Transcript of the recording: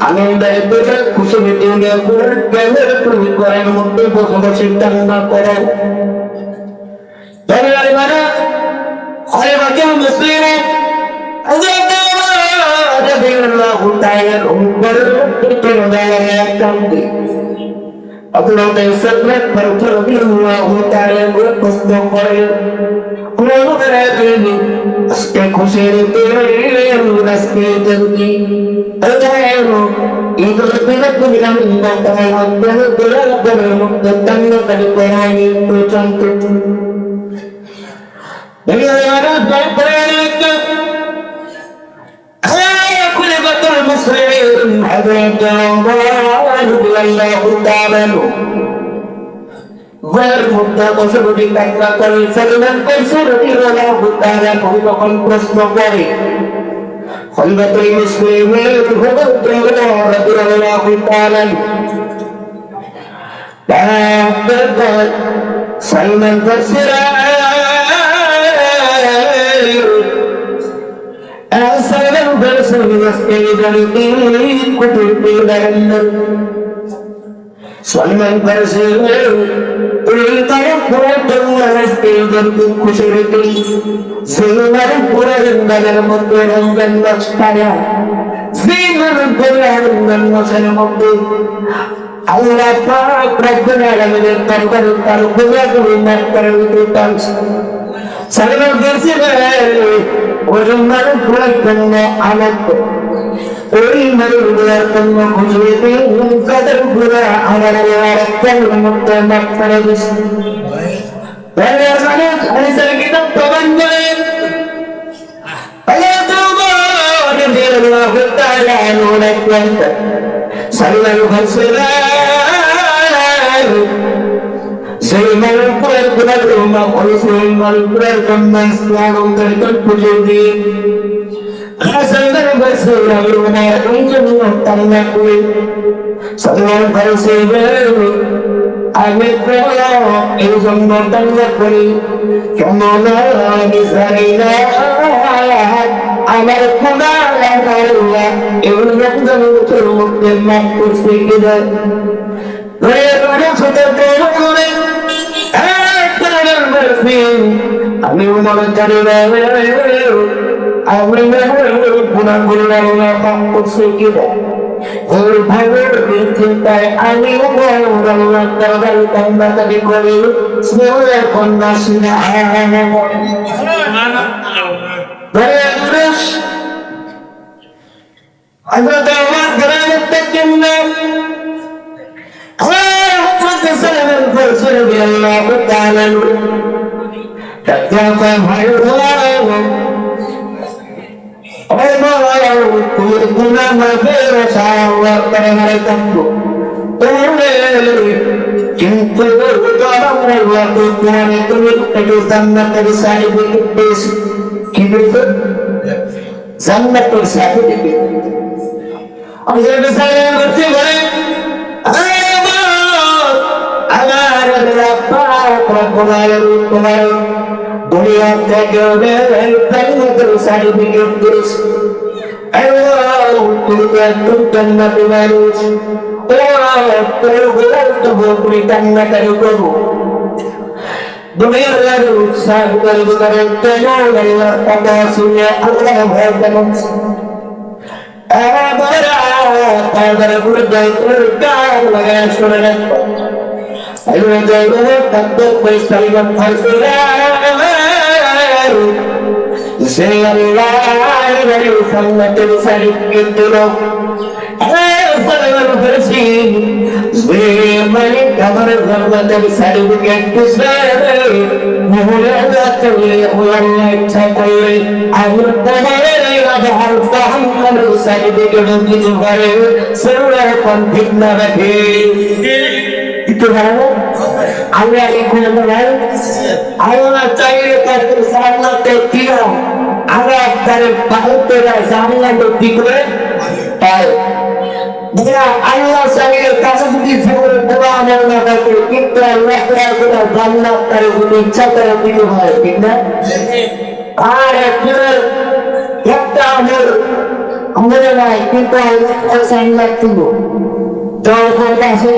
আনন্দের পেটে খুশি মিটিংয়ে জ্ঞানের তুমি করেন মধ্যে বসবাসী কান্না করো আপনাদের সামনে কষ্ট করে আজকে খুশির আজকে জলদি ঈদের দিনে তুমি মুক্ত তন্ন করে পড়াই প্রচন্ড প্রশ্ন করে خلبة المسلمين هدت رضي الله تعالى تعبد سلمان فسرائر أسأل البرسل يسكي جلقين كتب لهم سلمان فسرائر قلت ربك الله يسكي جلقين كشرقين জিনার পুরে ইন্দানের মধ্যে রঙ্গন নকশারা জিনার পুরে রঙ্গন নকশার মধ্যে আল্লাহ পাক রব্বুল আলামিনের দরবার তার গুনাহগুলো মাফ করে দিতেন সালমান বলছিলেন ওই রঙ্গন পুরে জন্য আনন্দ ওই মারের গুনার জন্য খুশি দিন কাদের গুনাহ আমার আল্লাহর মধ্যে মাফ করে দিয়েছেন কিতাব প্রমাণ করে الله تعالى عنك صلى الفسران زين القرآن قرآن ما قلسين القرآن ما اسلام تلك الوجودين حسن الفسران وما ينجم تنقل صلى الفسران আমি এই জন্য তন্না করি কেমন নিজারিনা আমার খোদা আল্লাহ এগুলো একদম উত্তর মুখে মাফ করছে কিনা আমি মনে করি আমি গুণাগুলো মাফ করছে কিনা ওর ভাইয়ের চিন্তায় আমি কান্নাকাটি করি স্নেহের কন্যা শুনে আমার গ্রামের থেকে কিন্তু তুমি জান্নাতের সার্টিফিকেট পেয়েছো কি বলছো জান্নাতের সার্টিফিকেট আমি যে বিষয়ে বলছি বলে আমার তোমার দুনিয়া থেকে জান্নাতের সার্টিফিকেট দিয়েছো তুমি একদম জান্নাতে মানুষ তুমি কান্নাকারি করবো দুনিয়ার উৎসাহ করবো কথা শুনে আল্লাহ ভয় কেমন সেই আল্লাহ সান্নাতের সার্টিফিকেট দিল আমার জান্নাতের সার্টিফিকেট দিছে ইচ্ছা করলে আমি তোমার সার্টিফিকেট দিতে পারে সেগুলো কোন ঠিক না রাখে একটু ভালো আমরা এখন আমরা চাইলে তাদের সামনাতে দিল আমরা তার ভারতের সামনাতে কি করে পাই আল্লাহ সাহেবের কাছে যদি জীবনে দোয়া আমল না থাকে কিন্তু আল্লাহ তাআলা জান্নাত তার কোনো ইচ্ছা করে দিতে হয় ঠিক না আর একজনের একটা আমল আমাদের নাই কিন্তু সাইন লাগছিল যখন আছে